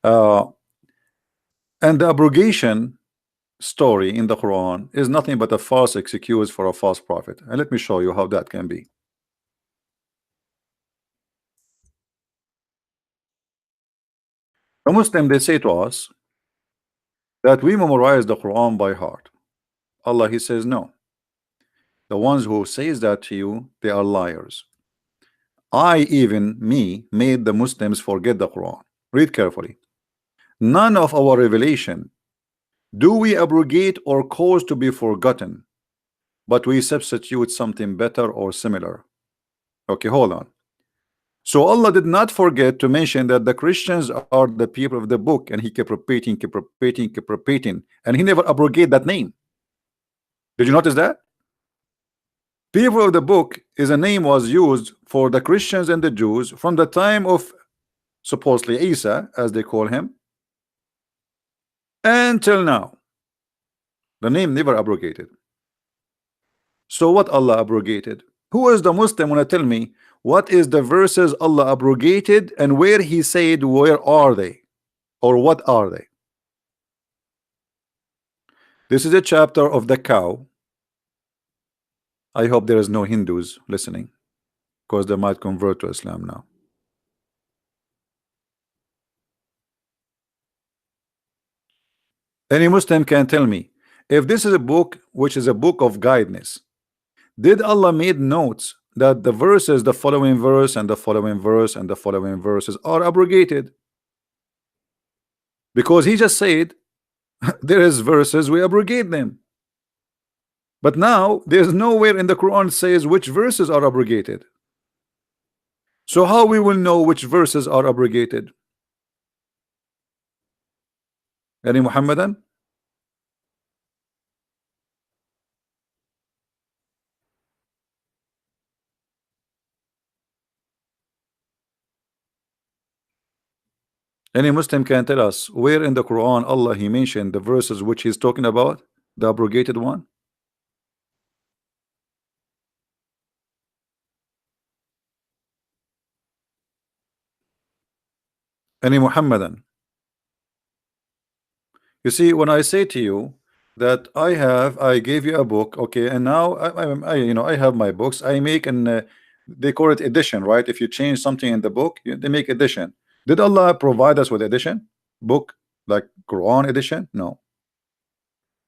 Uh, and the abrogation story in the Quran is nothing but a false excuse for a false prophet. And let me show you how that can be. The Muslim, they say to us that we memorize the Quran by heart. Allah, he says no. The ones who says that to you, they are liars. I, even me, made the Muslims forget the Quran. Read carefully. None of our revelation do we abrogate or cause to be forgotten, but we substitute something better or similar. Okay, hold on. So Allah did not forget to mention that the Christians are the people of the book, and he kept repeating, kept repeating, kept repeating, and he never abrogated that name. Did you notice that? People of the book is a name was used for the Christians and the Jews from the time of supposedly Isa, as they call him, until now. The name never abrogated. So what Allah abrogated? Who is the Muslim wanna tell me what is the verses Allah abrogated and where he said where are they or what are they? This is a chapter of the cow. I hope there is no Hindus listening, because they might convert to Islam now. Any Muslim can tell me if this is a book which is a book of guidance, did Allah made notes that the verses, the following verse and the following verse and the following verses are abrogated? Because he just said there is verses we abrogate them, but now there's nowhere in the Quran says which verses are abrogated. So how we will know which verses are abrogated? Any Muhammadan? Any Muslim can tell us where in the Quran Allah he mentioned the verses which he's talking about, the abrogated one? Any Muhammadan? You see, when I say to you that I gave you a book, okay, and now I have my books. I make an they call it edition, right? If you change something in the book, they make edition. Did Allah provide us with edition book like Quran edition? No.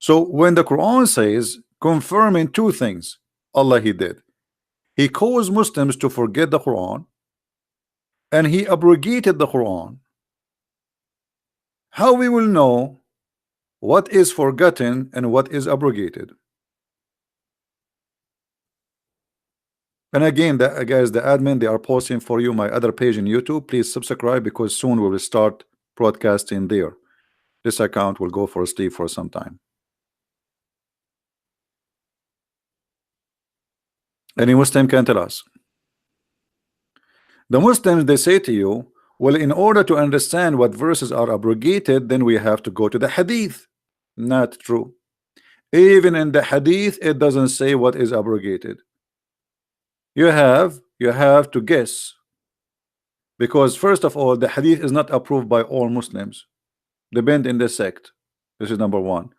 So when the Quran says confirming two things, Allah he did. He caused Muslims to forget the Quran, and he abrogated the Quran. How we will know what is forgotten and what is abrogated? And again, guys, the admin, they are posting for you my other page in YouTube. Please subscribe, because soon we will start broadcasting there. This account will go for sleep for some time. Any Muslim can tell us. The Muslims, they say to you, well, in order to understand what verses are abrogated, then we have to go to the hadith. Not true. Even in the hadith, it doesn't say what is abrogated. You have to guess, because first of all, the hadith is not approved by all Muslims, depend in the sect. This is number one.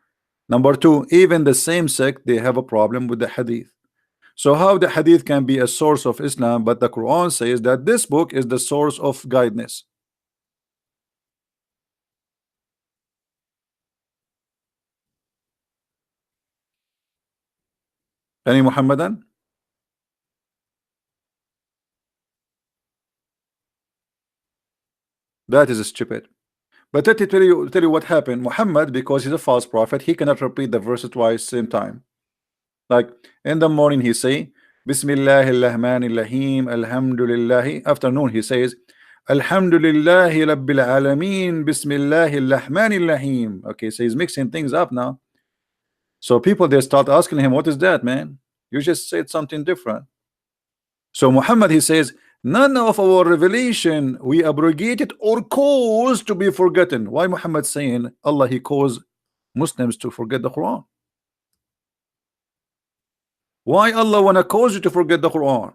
Number two, even the same sect, they have a problem with the hadith. So how the hadith can be a source of Islam, but the Quran says that this book is the source of guidance? Any Muhammadan? That is stupid. But let me tell you what happened. Muhammad, because he's a false prophet, he cannot repeat the verse twice same time. Like in the morning he say Bismillahirrahmanirrahim, Alhamdulillah. Afternoon he says Alhamdulillahi Rabbil Alameen, Bismillahirrahmanirrahim. Okay, so he's mixing things up now. So people, they start asking him, what is that, man? You just said something different. So Muhammad, he says, none of our revelation we abrogated or caused to be forgotten. Why Muhammad saying Allah he caused Muslims to forget the Quran? Why Allah wanna cause you to forget the Quran?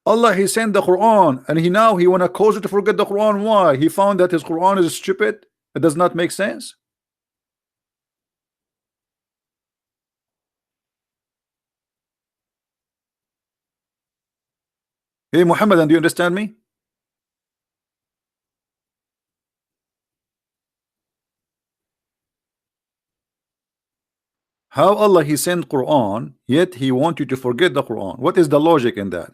Allah, he sent the Quran, and he wanna cause you to forget the Quran. Why? He found that his Quran is stupid. It does not make sense. Hey Muhammad, and do you understand me? How Allah he sent Quran, yet he want you to forget the Quran? What is the logic in that?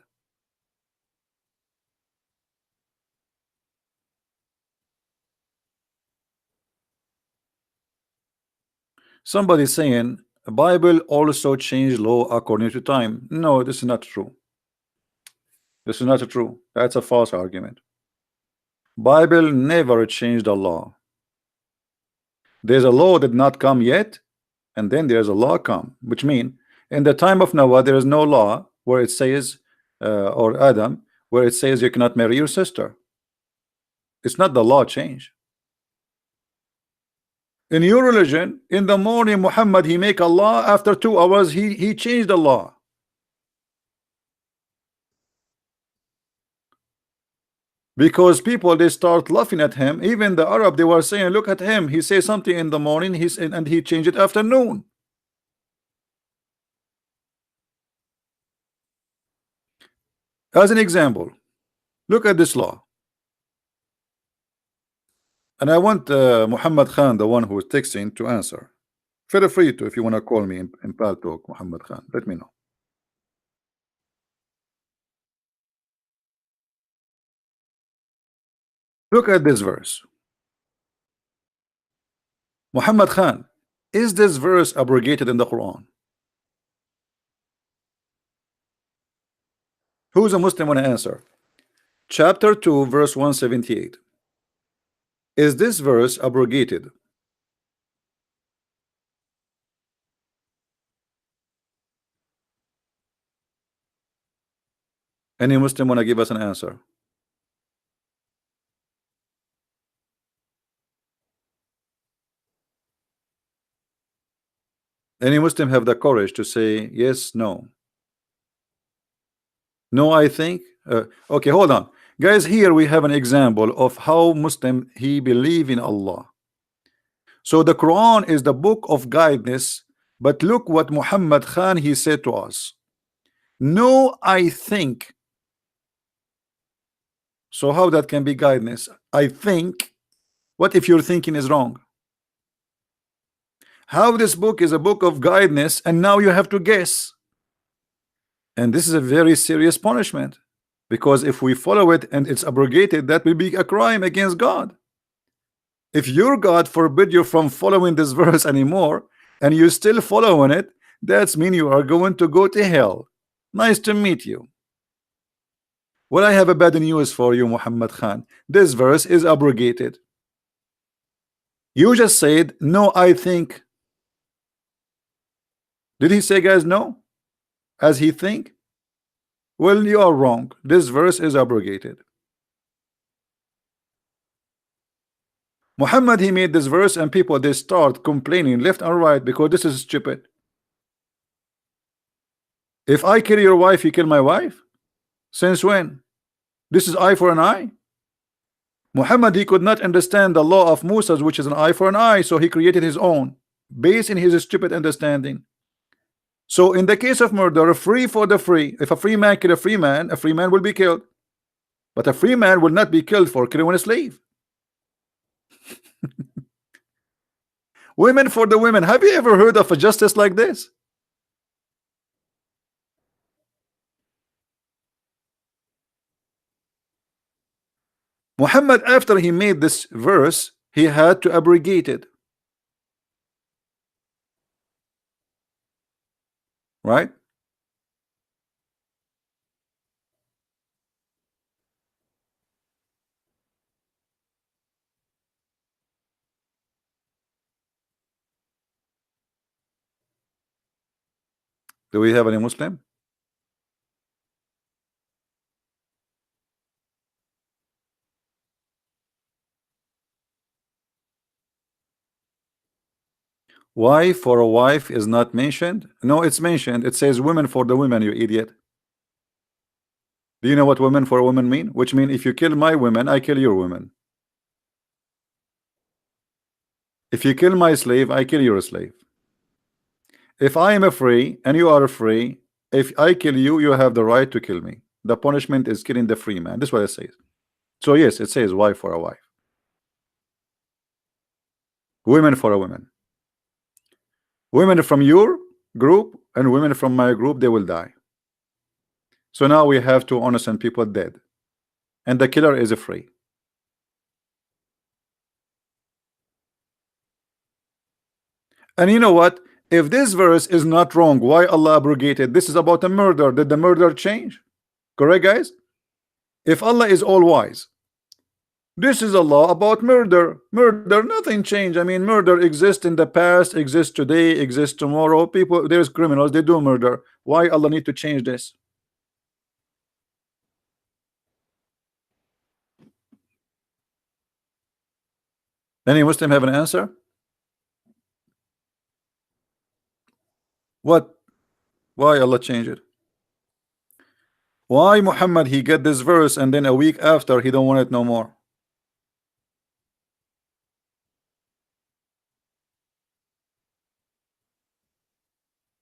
Somebody saying the Bible also changed law according to time. No, this is not true. This is not true. That's a false argument. Bible never changed the law. There's a law that not come yet, and then there's a law come, which mean in the time of Noah there is no law where it says or Adam where it says you cannot marry your sister. It's not the law change. In your religion, in the morning Muhammad he make a law, after 2 hours he changed the law. Because people they start laughing at him. Even the Arab, they were saying, look at him, he says something in the morning, and he changed it afternoon. As an example, look at this law. And I want Muhammad Khan, the one who is texting, to answer. Feel free to, if you want to call me in Pal Talk, Muhammad Khan, let me know. Look at this verse. Muhammad Khan, is this verse abrogated in the Quran? Who's a Muslim want to answer? Chapter 2, verse 178. Is this verse abrogated? Any Muslim want to give us an answer? Any Muslim have the courage to say yes, no? No, I think. Okay, hold on. Guys, here we have an example of how Muslim he believe in Allah. So the Quran is the book of guidance, but look what Muhammad Khan he said to us. No, I think. So how that can be guidance? I think. What if your thinking is wrong? How this book is a book of guidance and now you have to guess? And this is a very serious punishment, because if we follow it and it's abrogated, that will be a crime against God. If your God forbid you from following this verse anymore and you're still following it, that's mean you are going to go to hell. Nice to meet you. Well, I have a bad news for you, Muhammad Khan. This verse is abrogated. You just said no, I think. Did he say, guys, no? As he think? Well, you are wrong. This verse is abrogated. Muhammad he made this verse and people they start complaining left and right because this is stupid. If I kill your wife, you kill my wife? Since when? This is eye for an eye. Muhammad he could not understand the law of Musa, which is an eye for an eye, so he created his own based in his stupid understanding. So in the case of murder, free for the free. If a free man kill a free man will be killed. But a free man will not be killed for killing a slave. Women for the women. Have you ever heard of a justice like this? Muhammad, after he made this verse, he had to abrogate it. Right? Do we have any Muslim? Wife for a wife is not mentioned. No, it's mentioned. It says women for the women, you idiot. Do you know what women for women mean? Which mean if you kill my women, I kill your women. If you kill my slave, I kill your slave. If I am a free and you are free, if I kill you, you have the right to kill me. The punishment is killing the free man. This is what it says. So yes, it says wife for a wife. Women for a woman. Women from your group and women from my group, they will die. So now we have two innocent people dead. And the killer is free. And you know what? If this verse is not wrong, why Allah abrogated? This is about a murder. Did the murder change? Correct, guys? If Allah is all wise, this is a law about murder. Murder, nothing changed. I mean, murder exists in the past, exists today, exists tomorrow. People, there's criminals, they do murder. Why Allah need to change this? Any Muslim have an answer? What? Why Allah changed it? Why Muhammad he get this verse and then a week after he don't want it no more?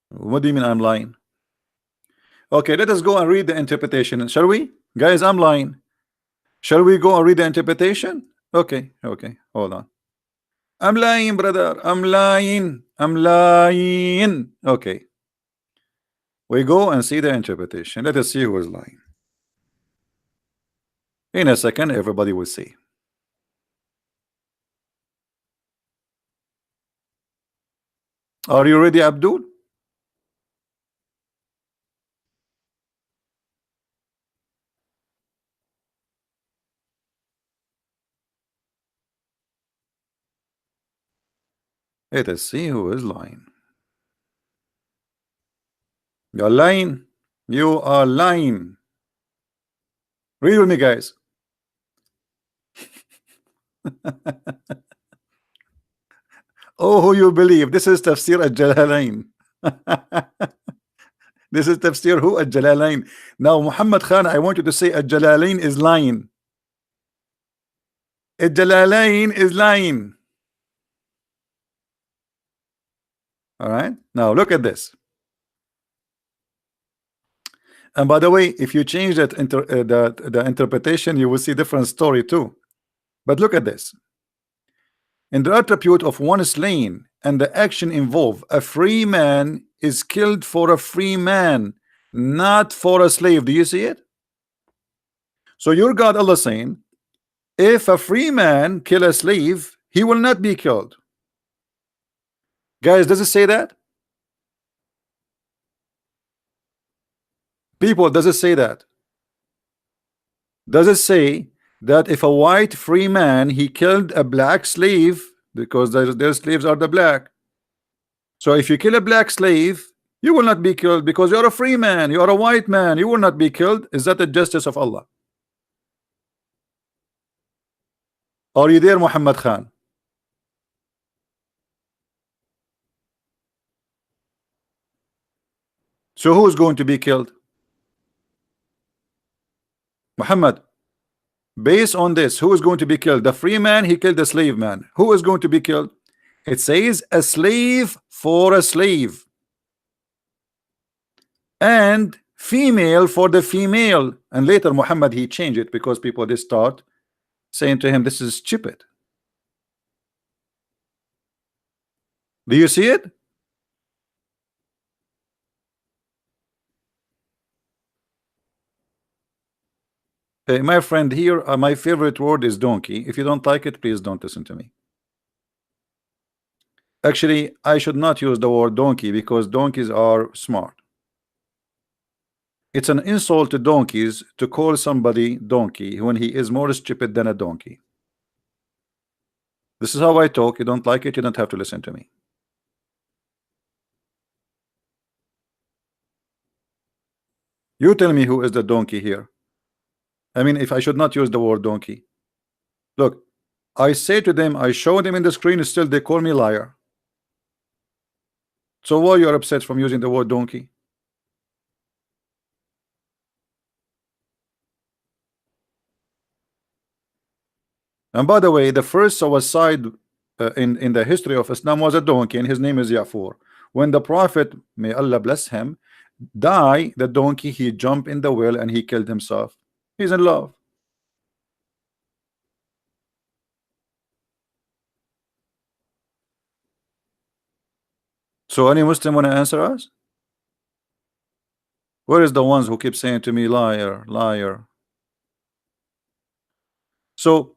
What do you mean I'm lying? Okay, let us go and read the interpretation. Shall we? Guys, I'm lying. Shall we go and read the interpretation? Okay, okay, hold on. I'm lying, brother. I'm lying. I'm lying. Okay. We go and see the interpretation. Let us see who is lying. In a second, everybody will see. Are you ready, Abdul? Let us see who is lying. You're lying. You are lying. Read with me, guys. Oh, who you believe? This is Tafsir al-Jalalain. This is Tafsir who? Al-Jalalain. Now, Muhammad Khan, I want you to say al-Jalalain is lying. Al-Jalalain is lying. All right. Now, look at this. And by the way, if you change that the interpretation, you will see different story too. But look at this. In the attribute of one slain and the action involved, a free man is killed for a free man, not for a slave. Do you see it? So your God Allah saying, if a free man kill a slave, he will not be killed. Guys, does it say that? People, does it say that? Does it say that if a white free man he killed a black slave, because their slaves are the black, so if you kill a black slave, you will not be killed because you're a free man, you are a white man, you will not be killed? Is that the justice of Allah? Are you there, Muhammad Khan? So who is going to be killed? Muhammad, based on this, who is going to be killed? The free man, he killed the slave man. Who is going to be killed? It says a slave for a slave, and female for the female. And later Muhammad he changed it because people they start saying to him, this is stupid. Do you see it? My friend here, my favorite word is donkey. If you don't like it, please don't listen to me. Actually, I should not use the word donkey because donkeys are smart. It's an insult to donkeys to call somebody donkey when he is more stupid than a donkey. This is how I talk. You don't like it, you don't have to listen to me. You tell me who is the donkey here. I mean, if I should not use the word donkey. Look, I say to them, I show them in the screen, still they call me liar. So why you are upset from using the word donkey? And by the way, the first suicide in the history of Islam was a donkey, and his name is Ya'fur. When the Prophet, may Allah bless him, die, the donkey, he jumped in the well and he killed himself. He's in love. So any Muslim want to answer us? Where is the ones who keep saying to me, liar, liar? So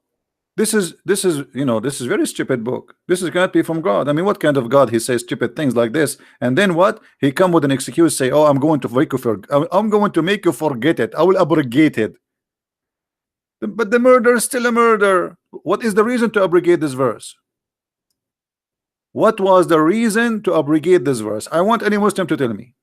this is this is very stupid book. This is cannot be from God. I mean, what kind of God he says stupid things like this, and then what he come with an excuse, say, oh, I'm going to make you I'm going to make you forget it, I will abrogate it. But the murder is still a murder. What is the reason to abrogate this verse? What was the reason to abrogate this verse? I want any Muslim to tell me.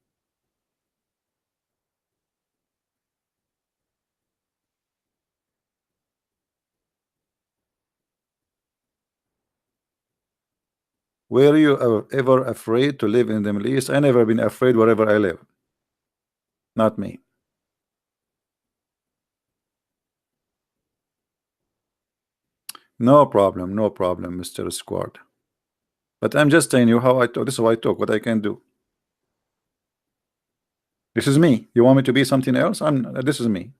Were you ever afraid to live in the Middle East? I never been afraid wherever I live. Not me. No problem, no problem, Mr. Squad. But I'm just telling you how I talk. This is how I talk, what I can do. This is me. You want me to be something else? This is me.